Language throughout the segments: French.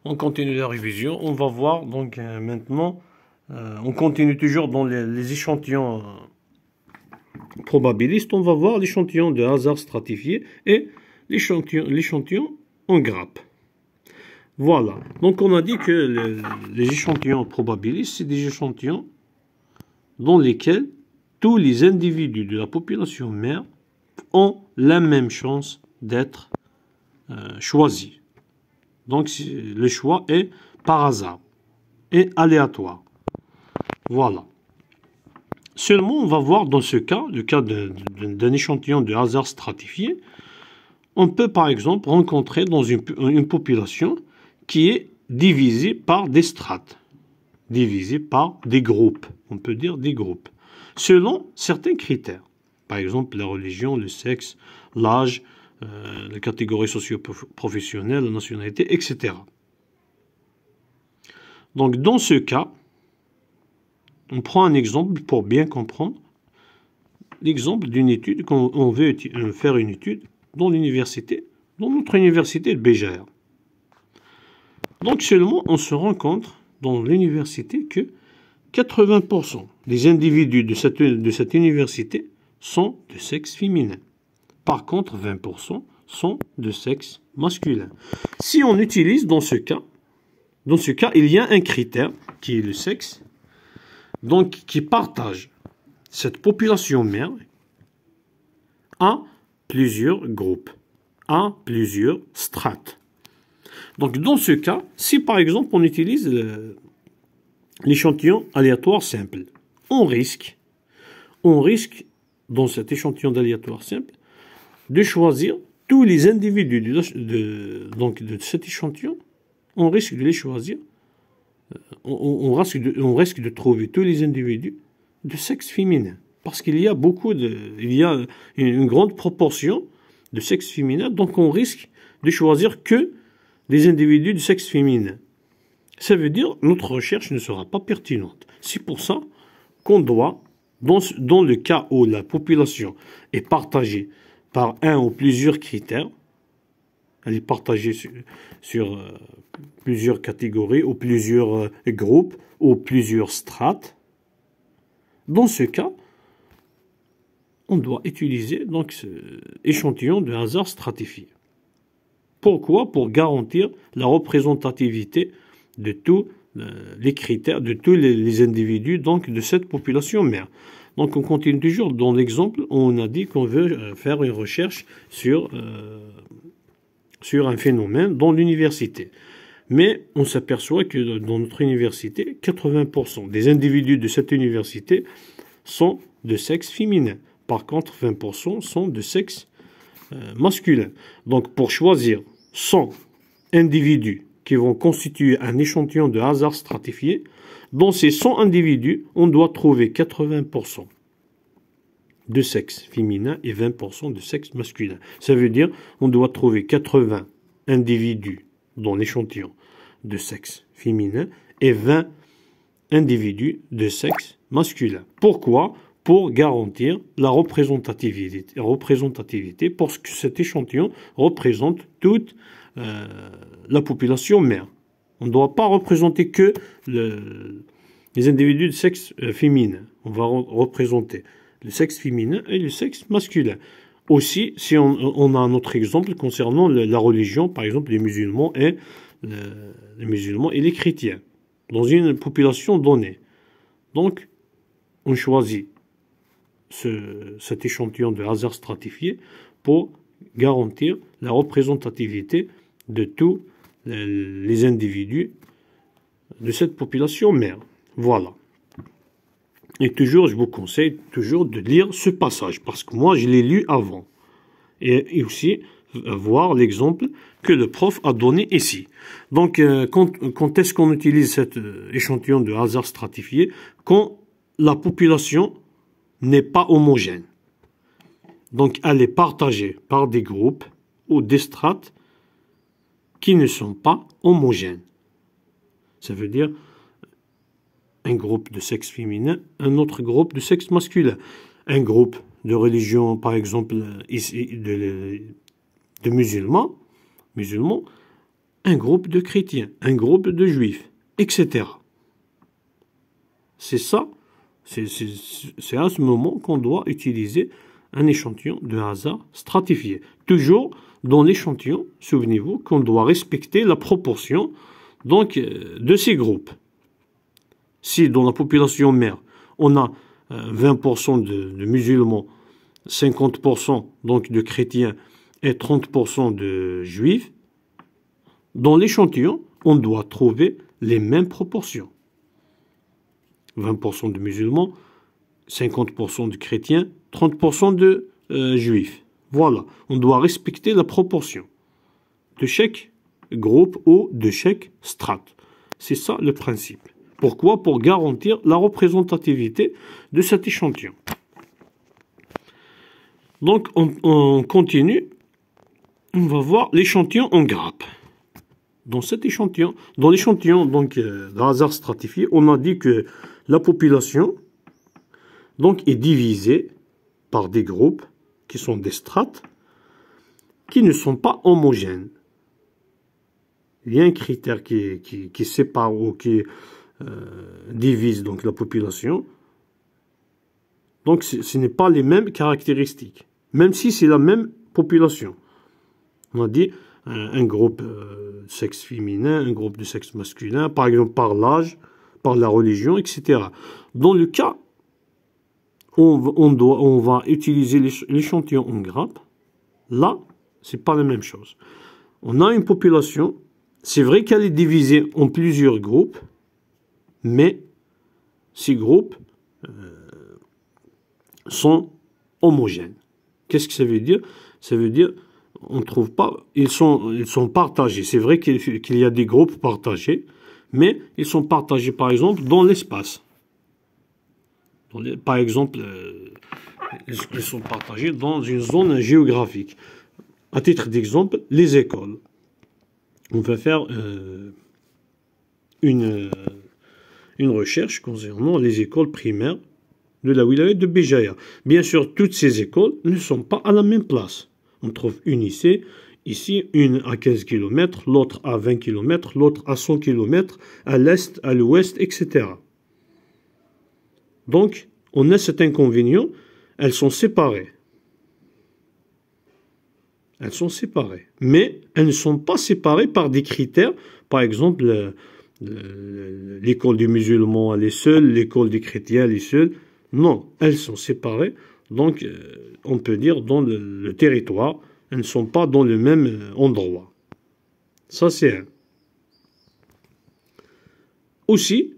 On continue la révision. On va voir donc maintenant, on continue toujours dans les échantillons probabilistes. On va voir l'échantillon de hasard stratifié et l'échantillon en grappe. Voilà. Donc on a dit que les échantillons probabilistes, c'est des échantillons dans lesquels tous les individus de la population mère ont la même chance d'être choisis. Donc le choix est par hasard et aléatoire. Voilà. Seulement, on va voir dans ce cas, le cas d'un échantillon de hasard stratifié, on peut par exemple rencontrer dans une population qui est divisée par des strates, divisée par des groupes, on peut dire des groupes, selon certains critères. Par exemple, la religion, le sexe, l'âge, la catégorie socio-professionnelle, la nationalité, etc. Donc, dans ce cas, on prend un exemple pour bien comprendre l'exemple d'une étude, quand on veut faire une étude dans l'université, dans notre université de Béjaïa. Donc, seulement, on se rend compte dans l'université que 80% des individus de cette université sont de sexe féminin. Par contre, 20% sont de sexe masculin. Si on utilise dans ce cas, il y a un critère qui est le sexe, donc qui partage cette population mère à plusieurs groupes, à plusieurs strates. Donc dans ce cas, si par exemple on utilise l'échantillon aléatoire simple, on risque dans cet échantillon d'aléatoire simple de choisir tous les individus de cet échantillon, on risque de les choisir, on risque de trouver tous les individus de sexe féminin. Parce qu'il y a une grande proportion de sexe féminin, donc on risque de choisir que des individus de sexe féminin. Ça veut dire que notre recherche ne sera pas pertinente. C'est pour ça qu'on doit, dans le cas où la population est partagée par un ou plusieurs critères, elle est partagée sur plusieurs catégories ou plusieurs groupes ou plusieurs strates. Dans ce cas, on doit utiliser donc ce échantillon de hasard stratifié. Pourquoi? Pour garantir la représentativité de tous les critères, de tous les individus donc de cette population mère. Donc on continue toujours dans l'exemple où on a dit qu'on veut faire une recherche sur un phénomène dans l'université. Mais on s'aperçoit que dans notre université, 80% des individus de cette université sont de sexe féminin. Par contre, 20% sont de sexe masculin. Donc pour choisir 100 individus qui vont constituer un échantillon de hasard stratifié, dans ces 100 individus, on doit trouver 80% de sexe féminin et 20% de sexe masculin. Ça veut dire on doit trouver 80 individus dans l'échantillon de sexe féminin et 20 individus de sexe masculin. Pourquoi? Pour garantir la représentativité, parce que cet échantillon représente toute la population mère. On ne doit pas représenter que les individus de sexe féminin. On va représenter le sexe féminin et le sexe masculin. Aussi, si on a un autre exemple concernant la religion, par exemple les musulmans et les chrétiens, dans une population donnée. Donc, on choisit cet échantillon de hasard stratifié pour garantir la représentativité de tous les individus de cette population mère. Voilà. Et toujours, je vous conseille toujours de lire ce passage, parce que moi, je l'ai lu avant. Et aussi, voir l'exemple que le prof a donné ici. Donc, quand est-ce qu'on utilise cet échantillon de hasard stratifié? Quand la population n'est pas homogène. Donc, elle est partagée par des groupes ou des strates qui ne sont pas homogènes. Ça veut dire un groupe de sexe féminin, un autre groupe de sexe masculin. Un groupe de religion, par exemple, ici, de musulmans, un groupe de chrétiens, un groupe de juifs, etc. C'est ça, c'est à ce moment qu'on doit utiliser un échantillon de hasard stratifié. Toujours dans l'échantillon, souvenez-vous qu'on doit respecter la proportion donc, de ces groupes. Si dans la population mère, on a 20% de musulmans, 50% donc de chrétiens et 30% de juifs, dans l'échantillon, on doit trouver les mêmes proportions. 20% de musulmans, 50% de chrétiens, 30% de juifs. Voilà, on doit respecter la proportion de chaque groupe ou de chaque strate. C'est ça le principe. Pourquoi? Pour garantir la représentativité de cet échantillon. Donc, on continue. On va voir l'échantillon en grappe. Dans cet échantillon, dans l'échantillon donc de hasard stratifié, on a dit que la population donc est divisée par des groupes qui sont des strates qui ne sont pas homogènes. Il y a un critère qui sépare ou qui divise donc la population. Donc ce n'est pas les mêmes caractéristiques, même si c'est la même population. On a dit un groupe de sexe féminin, un groupe de sexe masculin, par exemple par l'âge, par la religion, etc. Dans le cas où on va utiliser l'échantillon en grappe, là, c'est pas la même chose. On a une population, c'est vrai qu'elle est divisée en plusieurs groupes, mais ces groupes sont homogènes. Qu'est-ce que ça veut dire? Ça veut dire on trouve pas, ils sont partagés. C'est vrai qu'il y a des groupes partagés, mais ils sont partagés par exemple dans l'espace. Par exemple, ils sont partagés dans une zone géographique. À titre d'exemple, les écoles. On va faire une recherche concernant les écoles primaires de la wilaya de Béjaïa. Bien sûr, toutes ces écoles ne sont pas à la même place. On trouve une ici, une à 15 km, l'autre à 20 km, l'autre à 100 km, à l'est, à l'ouest, etc. Donc, on a cet inconvénient, elles sont séparées. Elles sont séparées. Mais elles ne sont pas séparées par des critères. Par exemple, l'école des musulmans, elle est seule, l'école des chrétiens, elle est seule. Non, elles sont séparées. Donc, on peut dire dans le territoire, elles ne sont pas dans le même endroit. Ça, c'est un. Aussi,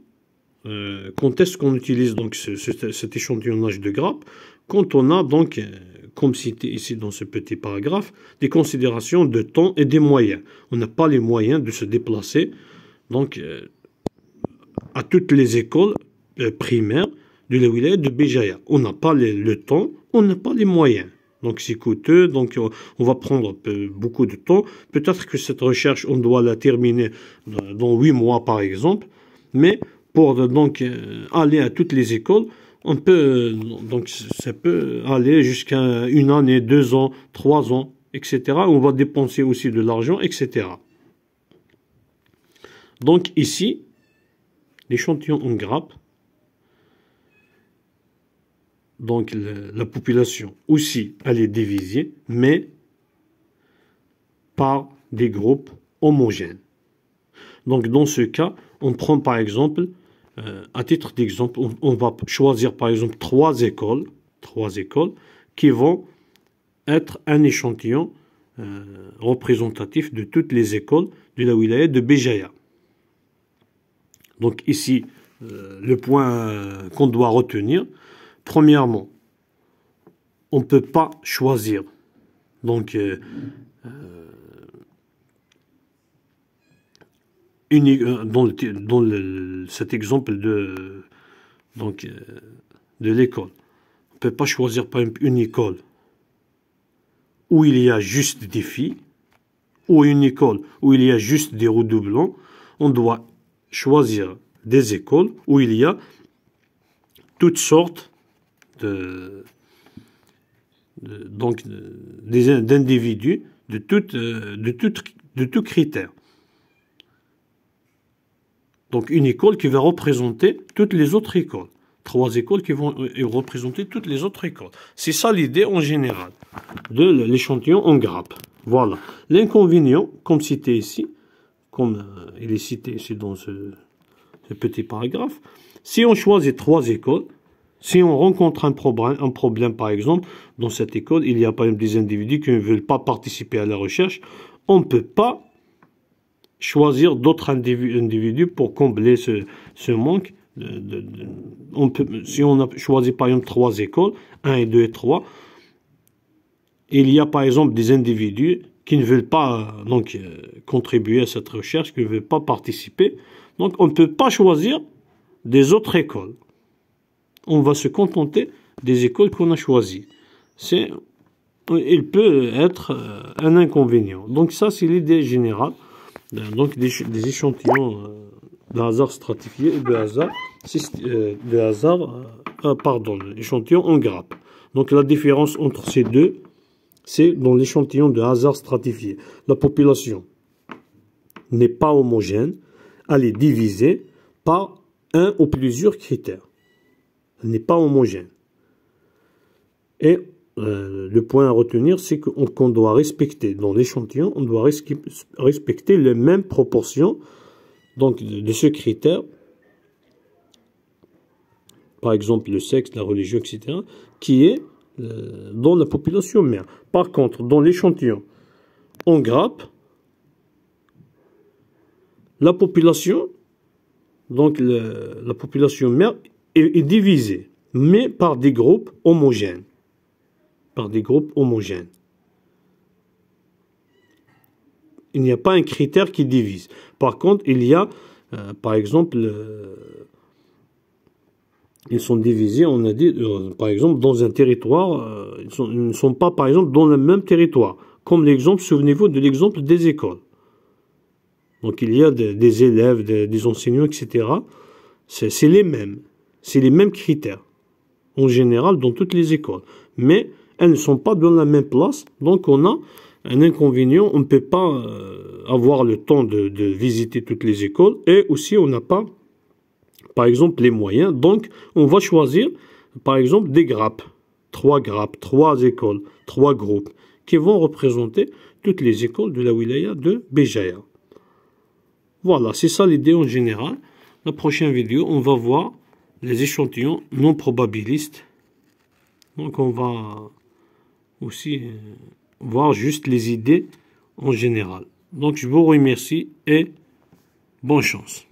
quand est-ce qu'on utilise donc cet échantillonnage de grappe? Quand on a donc, comme cité ici dans ce petit paragraphe, des considérations de temps et des moyens. On n'a pas les moyens de se déplacer donc à toutes les écoles primaires de la wilaya de Béjaïa. On n'a pas le temps, on n'a pas les moyens. Donc c'est coûteux, donc on va prendre beaucoup de temps. Peut-être que cette recherche, on doit la terminer dans 8 mois par exemple, mais pour donc aller à toutes les écoles, on peut donc ça peut aller jusqu'à 1 année, 2 ans, 3 ans, etc. On va dépenser aussi de l'argent, etc. Donc ici, l'échantillon en grappe, donc la population aussi, elle est divisée, mais par des groupes homogènes. Donc dans ce cas, on prend par exemple, à titre d'exemple, on va choisir par exemple 3 écoles qui vont être un échantillon représentatif de toutes les écoles de la wilaya de Béjaïa. Donc ici, le point qu'on doit retenir, premièrement, on ne peut pas choisir donc dans cet exemple de l'école. On ne peut pas choisir par exemple une école où il y a juste des filles ou une école où il y a juste des redoublants. On doit choisir des écoles où il y a toutes sortes d'individus de tout critère. Donc une école qui va représenter toutes les autres écoles. 3 écoles qui vont représenter toutes les autres écoles. C'est ça l'idée en général de l'échantillon en grappe. Voilà. L'inconvénient, comme cité ici, comme il est cité ici dans ce petit paragraphe, si on choisit 3 écoles, si on rencontre un problème, par exemple, dans cette école, il y a par exemple des individus qui ne veulent pas participer à la recherche, on ne peut pas choisir d'autres individus pour combler ce manque. Si on a choisi par exemple 3 écoles, 1 et 2 et 3, il y a par exemple des individus qui ne veulent pas contribuer à cette recherche, qui ne veulent pas participer. Donc on ne peut pas choisir des autres écoles. On va se contenter des écoles qu'on a choisies. Il peut être un inconvénient. Donc ça, c'est l'idée générale. Donc des échantillons de hasard stratifié et échantillons en grappe. Donc la différence entre ces deux, c'est dans l'échantillon de hasard stratifié. La population n'est pas homogène, elle est divisée par un ou plusieurs critères. Elle n'est pas homogène. Et le point à retenir, c'est qu'on doit respecter, dans l'échantillon, on doit respecter les mêmes proportions donc, de ce critère, par exemple le sexe, la religion, etc., qui est dans la population mère. Par contre, dans l'échantillon en grappe, la population, donc la population mère est divisée, mais par des groupes homogènes. Par des groupes homogènes. Il n'y a pas un critère qui divise. Par contre, il y a, par exemple, ils sont divisés, on a dit, par exemple, dans un territoire, ils ne sont pas, par exemple, dans le même territoire. Comme l'exemple, souvenez-vous de l'exemple des écoles. Donc, il y a des élèves, des enseignants, etc. C'est les mêmes. C'est les mêmes critères. En général, dans toutes les écoles. Mais elles ne sont pas dans la même place. Donc, on a un inconvénient. On ne peut pas avoir le temps de visiter toutes les écoles. Et aussi, on n'a pas, par exemple, les moyens. Donc, on va choisir, par exemple, des grappes. 3 grappes, 3 écoles, 3 groupes qui vont représenter toutes les écoles de la wilaya de Béjaïa. Voilà, c'est ça l'idée en général. La prochaine vidéo, on va voir les échantillons non probabilistes. Donc, on va aussi voir juste les idées en général. Donc, je vous remercie et bonne chance.